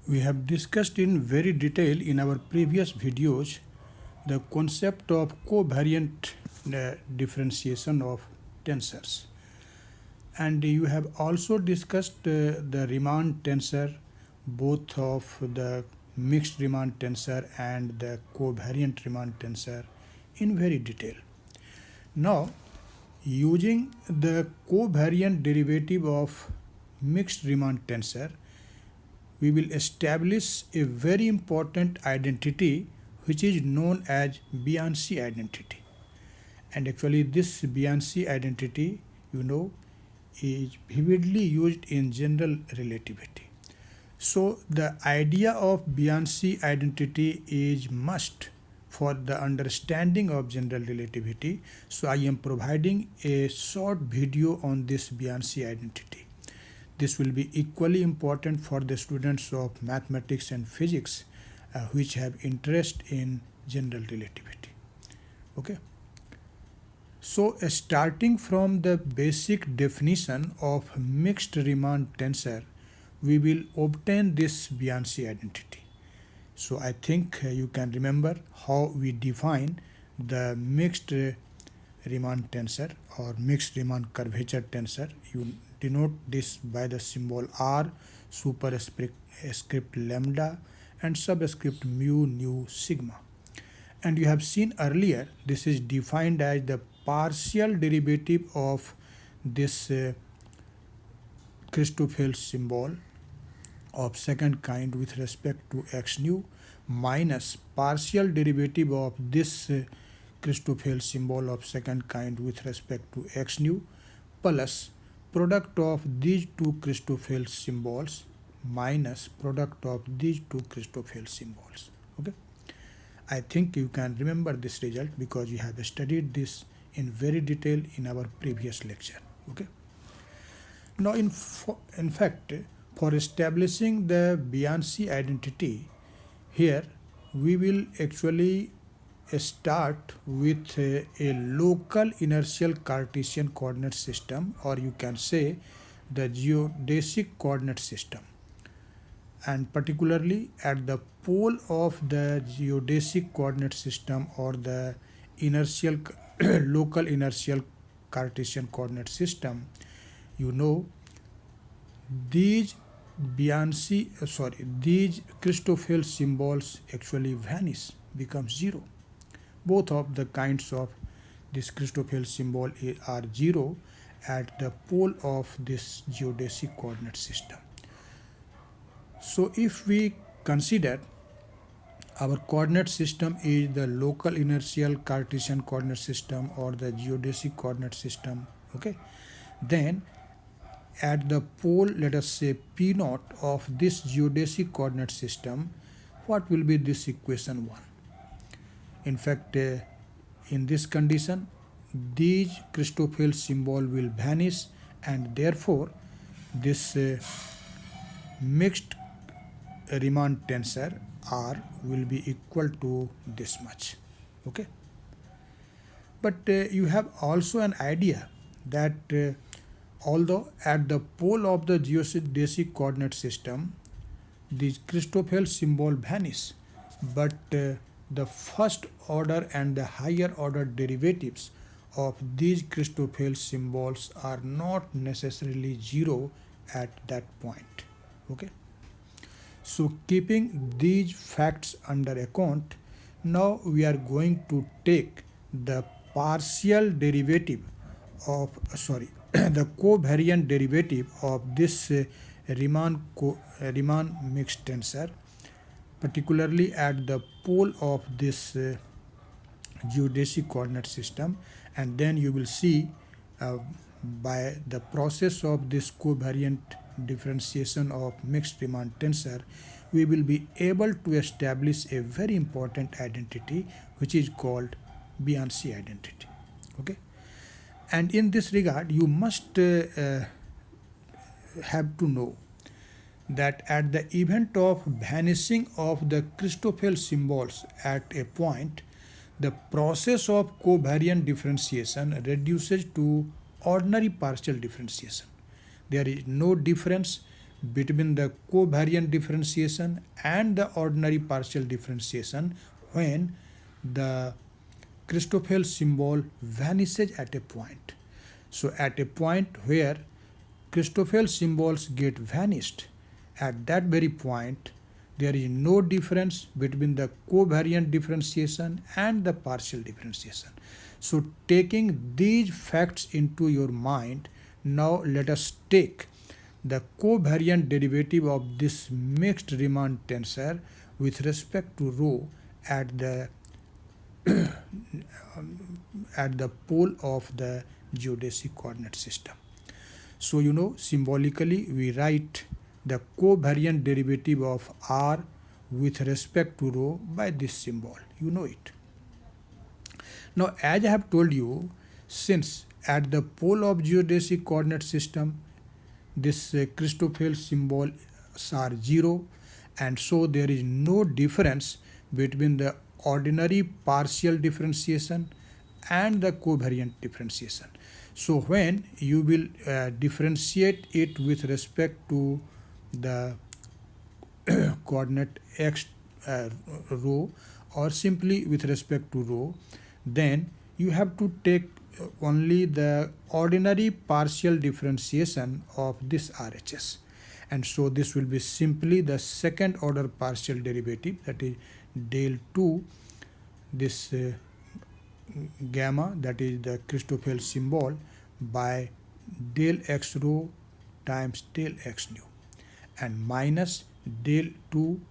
We have discussed in very detail in our previous videos the concept of covariant differentiation of tensors. And you have also discussed the Riemann tensor, both of the mixed Riemann tensor and the covariant Riemann tensor in very detail. Now, using the covariant derivative of mixed Riemann tensor, we will establish a very important identity which is known as Bianchi identity. And actually this Bianchi identity, is vividly used in general relativity. So the idea of Bianchi identity is must for the understanding of general relativity. So I am providing a short video on this Bianchi identity. This will be equally important for the students of mathematics and physics which have interest in general relativity. Okay. So starting from the basic definition of mixed Riemann tensor, we will obtain this Bianchi identity. So I think you can remember how we define the mixed Riemann tensor or mixed Riemann curvature tensor. You denote this by the symbol R, superscript lambda, and subscript mu, nu, sigma. And you have seen earlier, this is defined as the partial derivative of this Christoffel symbol of second kind with respect to x nu minus partial derivative of this Christoffel symbol of second kind with respect to x nu plus product of these two Christoffel symbols minus product of these two Christoffel symbols. Okay, I think you can remember this result because you have studied this in very detail in our previous lecture. Okay, now in fact, for establishing the Bianchi identity, here we will actually start with a local inertial Cartesian coordinate system, or you can say the geodesic coordinate system, and particularly at the pole of the geodesic coordinate system or the inertial local inertial Cartesian coordinate system, these these Christoffel symbols actually vanish, become zero. Both of the kinds of this Christoffel symbol are zero at the pole of this geodesic coordinate system. So if we consider our coordinate system is the local inertial Cartesian coordinate system or the geodesic coordinate system, okay, then at the pole, let us say P naught of this geodesic coordinate system, what will be this equation 1? In fact, in this condition, these Christoffel symbol will vanish, and therefore this mixed Riemann tensor R will be equal to this much. Okay, but you have also an idea that although at the pole of the geodesic coordinate system the Christoffel symbol vanish, but the first order and the higher order derivatives of these Christoffel symbols are not necessarily zero at that point. Okay, so keeping these facts under account, now we are going to take the partial derivative of the covariant derivative of this Riemann mixed tensor, particularly at the pole of this geodesic coordinate system, and then you will see by the process of this covariant differentiation of mixed Riemann tensor, we will be able to establish a very important identity which is called Bianchi identity. Okay, and in this regard you must have to know that at the event of vanishing of the Christoffel symbols at a point, the process of covariant differentiation reduces to ordinary partial differentiation. There is no difference between the covariant differentiation and the ordinary partial differentiation when the Christoffel symbol vanishes at a point. So at a point where Christoffel symbols get vanished, at that very point there is no difference between the covariant differentiation and the partial differentiation. So taking these facts into your mind, now let us take the covariant derivative of this mixed Riemann tensor with respect to rho at the at the pole of the geodesic coordinate system. So symbolically we write the covariant derivative of r with respect to rho by this symbol. You know it. Now as I have told you, since at the pole of geodesic coordinate system this Christoffel symbols are 0, and so there is no difference between the ordinary partial differentiation and the covariant differentiation. So when you will differentiate it with respect to the coordinate x rho, or simply with respect to rho, then you have to take only the ordinary partial differentiation of this RHS, and so this will be simply the second order partial derivative, that is del 2 this gamma, that is the Christoffel symbol, by del x rho times del x nu, and minus del 2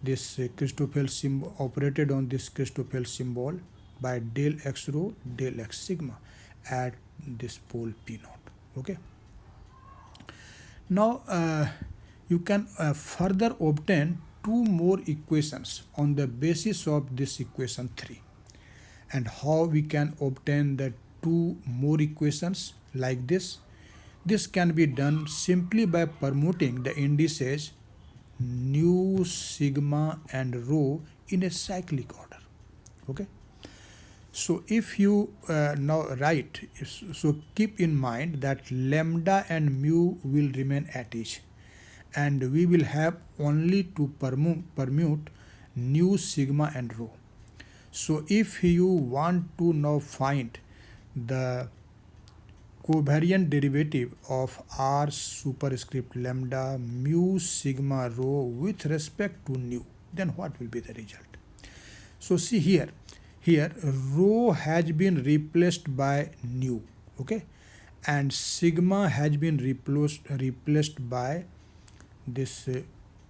this Christoffel symbol operated on this Christoffel symbol by del x rho del x sigma at this pole P naught. Okay. Now you can further obtain two more equations on the basis of this equation 3. And how we can obtain the two more equations like this? This can be done simply by permuting the indices nu, sigma and rho in a cyclic order. Okay. So if you now write, so keep in mind that lambda and mu will remain at each, and we will have only to permute nu, sigma and rho. So if you want to now find the covariant derivative of r superscript lambda mu sigma rho with respect to nu, then what will be the result? So see here rho has been replaced by nu, okay, and sigma has been replaced by this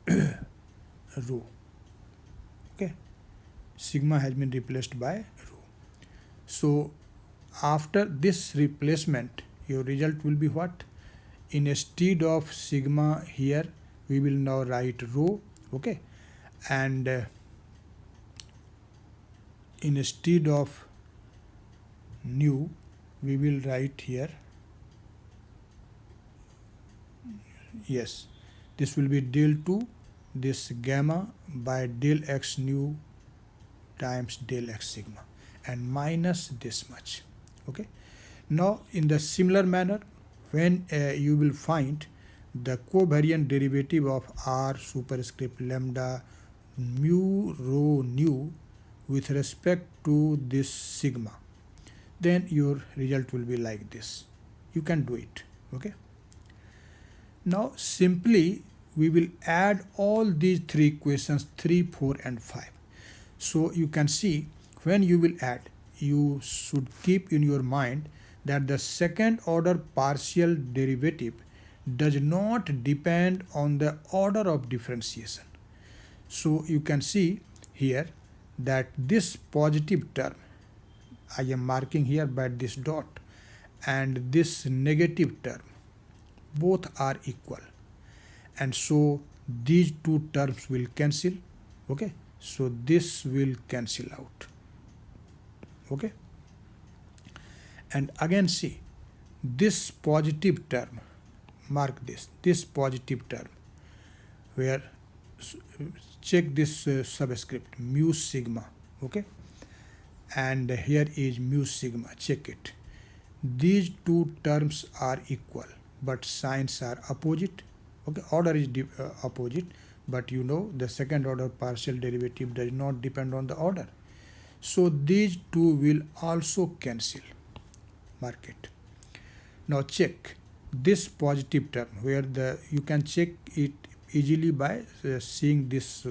rho, okay. Sigma has been replaced by rho. So after this replacement, your result will be what? Instead of sigma here, we will now write rho, okay, and instead of nu, we will write here, yes, this will be del 2 this gamma by del x nu times del x sigma, and minus this much. Okay. Now in the similar manner, when you will find the covariant derivative of r superscript lambda mu rho nu with respect to this sigma, then your result will be like this. You can do it. Okay. Now simply we will add all these three equations 3, 4 and 5. So you can see, when you will add, you should keep in your mind that the second order partial derivative does not depend on the order of differentiation. So you can see here that this positive term, I am marking here by this dot, and this negative term, both are equal, and so these two terms will cancel. Okay. So this will cancel out. Okay. And again see, this positive term, mark this positive term, where check this subscript mu sigma, okay, and here is mu sigma, check it. These two terms are equal but signs are opposite. Okay, order is opposite, but you know the second order partial derivative does not depend on the order. So these two will also cancel. Mark it. Now check this positive term where you can check it easily by seeing this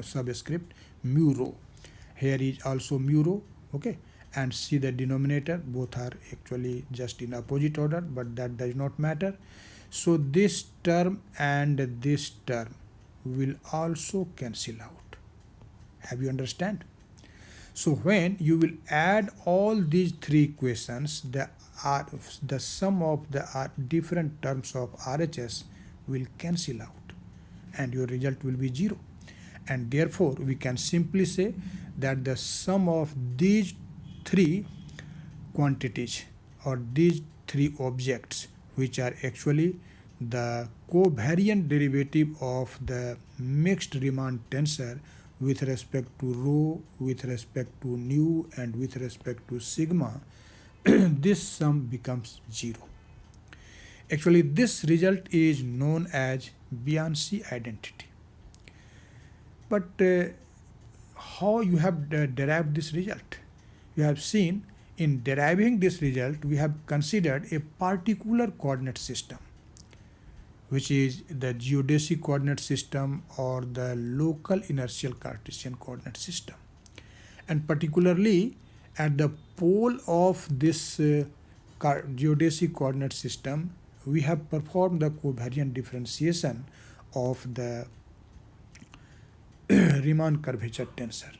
subscript mu rho. Here is also mu rho, okay, and see the denominator, both are actually just in opposite order, but that does not matter. So this term and this term will also cancel out. Have you understand? So when you will add all these three equations, the sum of the different terms of RHS will cancel out and your result will be 0. And therefore we can simply say that the sum of these three quantities or these three objects, which are actually the covariant derivative of the mixed Riemann tensor with respect to rho, with respect to nu, and with respect to sigma, this sum becomes 0. Actually, this result is known as Bianchi identity. But how you have derived this result? You have seen in deriving this result, we have considered a particular coordinate system, which is the geodesic coordinate system or the local inertial Cartesian coordinate system. And particularly at the pole of this geodesic coordinate system, we have performed the covariant differentiation of the Riemann curvature tensor.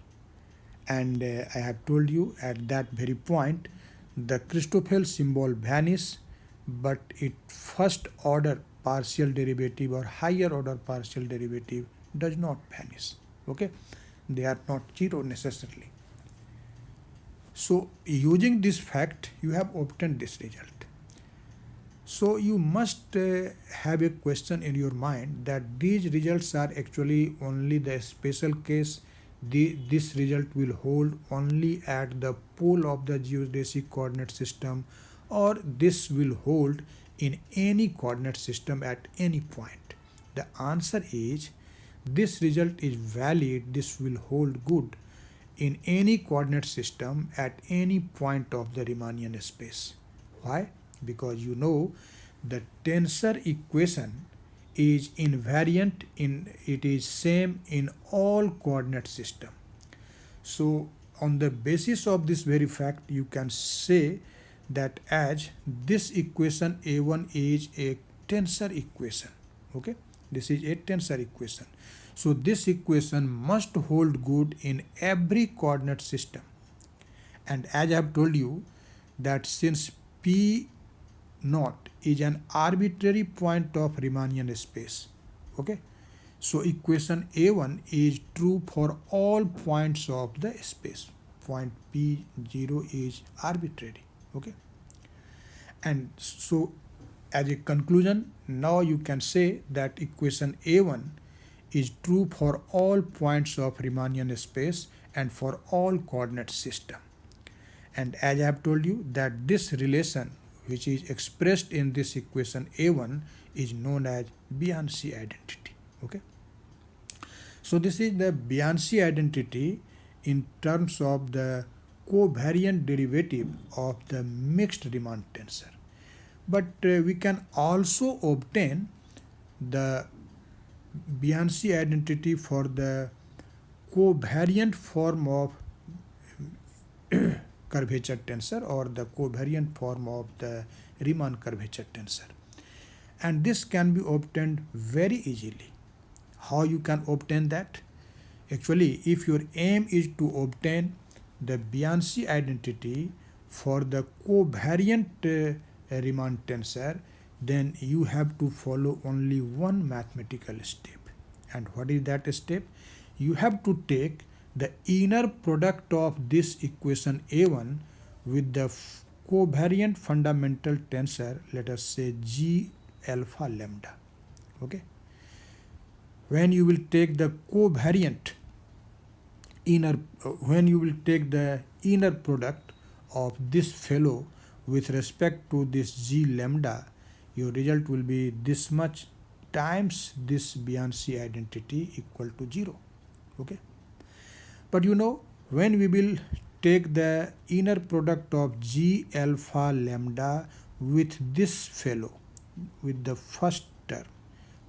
And I have told you at that very point, the Christoffel symbol vanishes, but its first order partial derivative or higher order partial derivative does not vanish. Okay, they are not 0 necessarily. So using this fact, you have obtained this result. So you must have a question in your mind that these results are actually only the special case. This result will hold only at the pole of the geodesic coordinate system, or this will hold in any coordinate system at any point. The answer is this result is valid, this will hold good in any coordinate system at any point of the Riemannian space. Why? Because you know the tensor equation is invariant it is same in all coordinate system. So on the basis of this very fact, you can say that as this equation A1 is a tensor equation. Okay, this is a tensor equation. So this equation must hold good in every coordinate system. And as I have told you that since P naught is an arbitrary point of Riemannian space, okay, so equation A1 is true for all points of the space. Point P0 is arbitrary, okay. And so as a conclusion, now you can say that equation A1 is true for all points of Riemannian space and for all coordinate system. And as I have told you that this relation which is expressed in this equation A1 is known as Bianchi identity. Okay. So this is the Bianchi identity in terms of the covariant derivative of the mixed Riemann tensor. But we can also obtain the Bianchi identity for the covariant form of curvature tensor or the covariant form of the Riemann curvature tensor. And this can be obtained very easily. How you can obtain that? Actually, if your aim is to obtain the Bianchi identity for the covariant Riemann tensor, then you have to follow only one mathematical step. And what is that step? You have to take the inner product of this equation A1 with the covariant fundamental tensor, let us say G alpha lambda. Okay. When you will take the covariant when you will take the inner product of this fellow with respect to this G lambda, your result will be this much times this Bianchi identity equal to 0. Okay. But when we will take the inner product of G alpha lambda with this fellow, with the first term,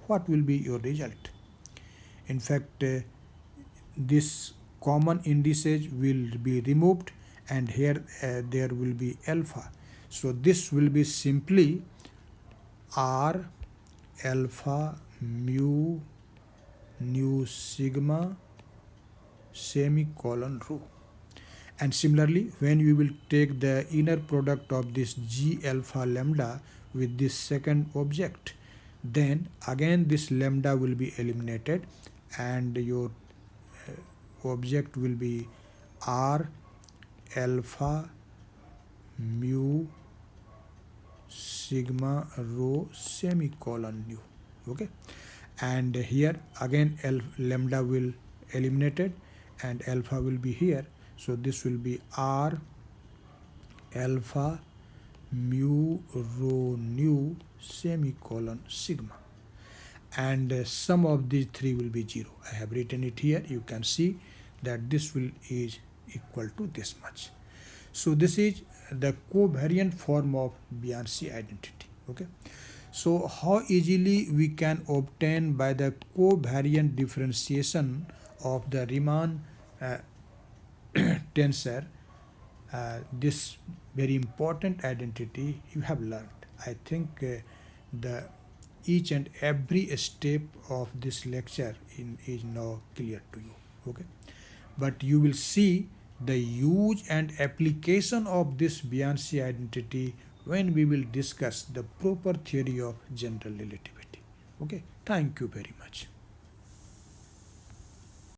what will be your result? In fact, this common indices will be removed, and here there will be alpha. So this will be simply R alpha mu nu sigma semicolon rho. And similarly, when we will take the inner product of this G alpha lambda with this second object, then again this lambda will be eliminated, and your object will be R alpha mu sigma rho semicolon nu. Okay. And here again lambda will eliminated, and alpha will be here. So this will be R alpha mu rho nu semicolon sigma, and sum of these three will be 0. I have written it here. You can see that this will is equal to this much. So this is the covariant form of Bianchi identity. Okay. So how easily we can obtain by the covariant differentiation of the Riemann tensor this very important identity you have learned. I think the each and every step of this lecture is now clear to you. Okay. But you will see the use and application of this Bianchi identity when we will discuss the proper theory of general relativity. Okay. Thank you very much.